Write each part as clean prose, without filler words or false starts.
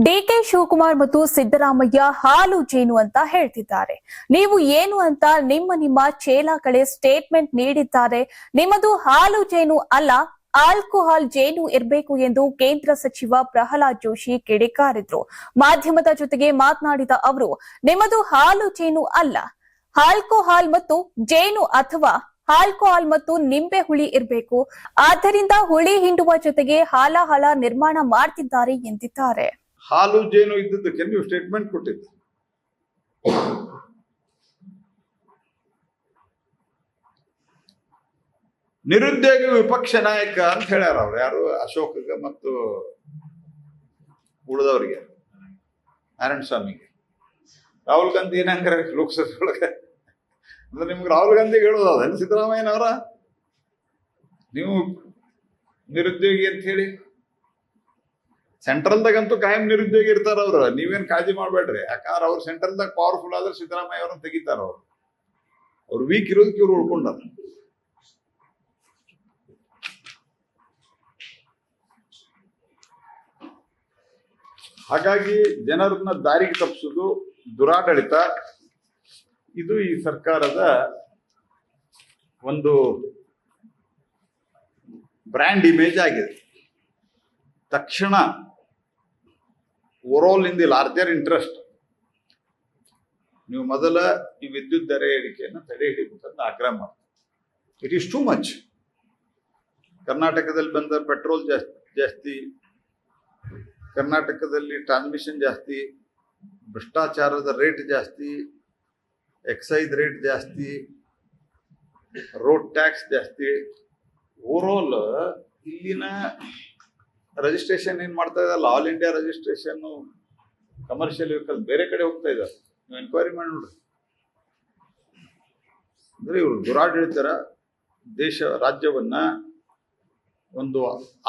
DK Shivakumar ಮತ್ತು ಸಿದ್ದರಾಮಯ್ಯ ಹಾಲು ಜೇನು ಅಂತ ಹೇಳ್ತಿದ್ದಾರೆ. ನೀವು ಏನು ಅಂತ ನಿಮ್ಮ ಚೇಲಾಗಳೇ ಸ್ಟೇಟ್ಮೆಂಟ್ ನೀಡಿದ್ದಾರೆ. ನಿಮ್ಮದು ಹಾಲು ಜೇನು ಅಲ್ಲ, ಆಲ್ಕೋಹಾಲ್ ಜೇನು ಇರಬೇಕು ಎಂದು ಕೇಂದ್ರ ಸಚಿವ ಪ್ರಹ್ಲಾದ್ ಜೋಶಿ ಕಿಡಿಕಾರಿದ್ರು. ಮಾಧ್ಯಮದ ಜೊತೆಗೆ ಮಾತನಾಡಿದ ಅವರು, ನಿಮ್ಮದು ಹಾಲು ಜೇನು ಅಲ್ಲ, ಆಲ್ಕೋಹಾಲ್ ಮತ್ತು ಜೇನು ಅಥವಾ ಆಲ್ಕೋಹಾಲ್ ಮತ್ತು ನಿಂಬೆ ಹುಳಿ ಇರಬೇಕು. ಆದ್ದರಿಂದ ಹುಳಿ ಹಿಂಡುವ ಜೊತೆಗೆ ಹಾಲಾಹಲ ನಿರ್ಮಾಣ ಮಾಡ್ತಿದ್ದಾರೆ ಎಂದಿದ್ದಾರೆ. ಹಾಲು ಜೇನು ಇದ್ದದಕ್ಕೆ ನೀವು ಸ್ಟೇಟ್ಮೆಂಟ್ ಕೊಟ್ಟಿದ್ದು. ನಿರುದ್ಯೋಗಿ ವಿಪಕ್ಷ ನಾಯಕ ಅಂತ ಹೇಳ್ಯಾರ ಅವ್ರು. ಯಾರು? ಅಶೋಕ್ಗೆ ಮತ್ತು ಉಳಿದವರಿಗೆ, ನಾರಾಯಣ ಸ್ವಾಮಿಗೆ. ರಾಹುಲ್ ಗಾಂಧಿ ಏನಂಗಾರ ಲೋಕಸಭೆ ಒಳಗೆ ಅಂದ್ರೆ ನಿಮ್ಗೆ ರಾಹುಲ್ ಗಾಂಧಿಗೆ ಹೇಳೋದು ಅದ ಸಿದ್ದರಾಮಯ್ಯನವರ ನೀವು ನಿರುದ್ಯೋಗಿ ಅಂತ ಹೇಳಿ. ಸೆಂಟ್ರಲ್ದಾಗಂತೂ ಕಾಯಂ ನಿರುದ್ಯೋಗಿ ಇರ್ತಾರ ಅವ್ರು, ನೀವೇನ್ ಕಾಳಜಿ ಮಾಡ್ಬೇಡ್ರಿ. ಯಾಕಂದ್ರೆ ಅವ್ರು ಸೆಂಟ್ರಲ್ದಾಗ ಪವರ್ಫುಲ್ ಆದ್ರೆ ಸಿದ್ದರಾಮಯ್ಯ ಅವ್ರನ್ನ ತೆಗಿತಾರ. ಅವ್ರು ವೀಕ್ ಇರೋದಕ್ಕೆ ಇವ್ರು ಉಳ್ಕೊಂಡಾರ. ಹಾಗಾಗಿ ಜನರನ್ನ ದಾರಿಗೆ ತಪ್ಪಿಸೋದು ದುರಾಡಳಿತ. ಇದು ಈ ಸರ್ಕಾರದ ಒಂದು ಬ್ರ್ಯಾಂಡ್ ಇಮೇಜ್ ಆಗಿದೆ. ತಕ್ಷಣ overall in the larger interest ನೀವು ಮೊದಲ ಈ ವಿದ್ಯುತ್ ದರ ಏರಿಕೆಯನ್ನು ತಡೆ ಹಿಡಿಬೇಕಂತ ಆಗ್ರಹ ಮಾಡ್ತಾರೆ. It is too much. ಕರ್ನಾಟಕದಲ್ಲಿ ಬಂದ ಪೆಟ್ರೋಲ್ ಜಾಸ್ತಿ, ಕರ್ನಾಟಕದಲ್ಲಿ ಟ್ರಾನ್ಸ್ಮಿಷನ್ ಜಾಸ್ತಿ, ಭ್ರಷ್ಟಾಚಾರದ ರೇಟ್ ಜಾಸ್ತಿ, ಎಕ್ಸೈಸ್ ರೇಟ್ ಜಾಸ್ತಿ, ರೋಡ್ ಟ್ಯಾಕ್ಸ್ ಜಾಸ್ತಿ. ಓವರಾಲ್ ಇಲ್ಲಿನ ರಿಜಿಸ್ಟ್ರೇಷನ್ ಏನ್ ಮಾಡ್ತಾ ಇದ್ದಲ್ಲ, all India registration commercial vehicle ಬೇರೆ ಕಡೆ ಹೋಗ್ತಾ ಇದ್ದಾರೆ. ನೀವು ಎನ್ಕ್ವೈರಿ ಮಾಡಿ ನೋಡ್ರಿ. ಅಂದ್ರೆ ಇವರು ದುರಾಡಳಿತರ ದೇಶ ರಾಜ್ಯವನ್ನ ಒಂದು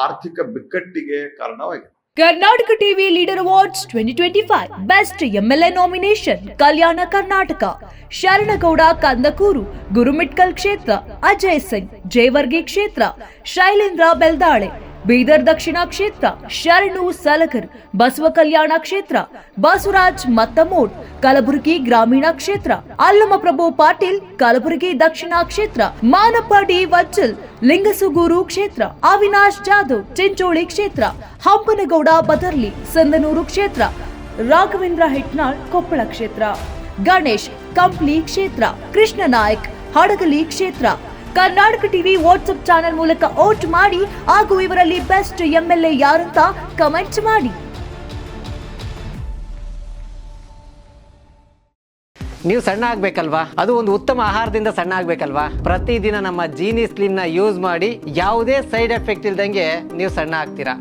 ಆರ್ಥಿಕ ಬಿಕ್ಕಟ್ಟಿಗೆ ಕಾರಣವಾಗಿದೆ. Karnataka TV leader awards 2025 best MLA nomination Kalyana Karnataka, Sharanagouda Kandakur, Gurmitkal ಕ್ಷೇತ್ರ, ಅಜಯ್ ಸಿಂಗ್, ಜೇವರ್ಗಿ ಕ್ಷೇತ್ರ, ಶೈಲೇಂದ್ರ ಬೆಲ್ದಾಳೆ, ಬೀದರ್ ದಕ್ಷಿಣ ಕ್ಷೇತ್ರ, ಶರಣು ಸಲಗರ್, ಬಸವ ಕಲ್ಯಾಣ ಕ್ಷೇತ್ರ, ಬಸವರಾಜ್ ಮತ್ತಮೋಡ್, ಕಲಬುರಗಿ ಗ್ರಾಮೀಣ ಕ್ಷೇತ್ರ, ಅಲ್ಲಮಪ್ರಭು ಪಾಟೀಲ್, ಕಲಬುರಗಿ ದಕ್ಷಿಣ ಕ್ಷೇತ್ರ, ಮಾನಪ್ಪ ಡಿ ವಜ್ಜಲ್, ಲಿಂಗಸುಗೂರು ಕ್ಷೇತ್ರ, ಅವಿನಾಶ್ ಜಾಧವ್, ಚಿಂಚೋಳಿ ಕ್ಷೇತ್ರ, ಹಂಪನಗೌಡ ಬದರ್ಲಿ, ಸಂದನೂರು ಕ್ಷೇತ್ರ, ರಾಘವೇಂದ್ರ ಹಿಟ್ನಾಳ್, ಕೊಪ್ಪಳ ಕ್ಷೇತ್ರ, ಗಣೇಶ್ ಕಂಪ್ಲಿ ಕ್ಷೇತ್ರ, ಕೃಷ್ಣ ನಾಯಕ್, ಹಡಗಲಿ ಕ್ಷೇತ್ರ. ಕರ್ನಾಟಕ ಟಿವಿ ವಾಟ್ಸ್ಆಪ್ ಚಾನೆಲ್ ಮೂಲಕ ವೋಟ್ ಮಾಡಿ ಹಾಗೂ ಇವರಲ್ಲಿ ಬೆಸ್ಟ್ ಎಂಎಲ್ಎ ಯಾರಂತ ಕಮೆಂಟ್ ಮಾಡಿ. ನೀವು ಸಣ್ಣ ಆಗ್ಬೇಕಲ್ವಾ? ಅದು ಒಂದು ಉತ್ತಮ ಆಹಾರದಿಂದ ಸಣ್ಣ ಆಗ್ಬೇಕಲ್ವಾ? ಪ್ರತಿದಿನ ನಮ್ಮ ಜೀನಿ ಸ್ಲಿಮ್ ನ ಯೂಸ್ ಮಾಡಿ ಯಾವುದೇ ಸೈಡ್ ಎಫೆಕ್ಟ್ ಇಲ್ದಂಗೆ ನೀವು ಸಣ್ಣ ಆಗ್ತೀರಾ.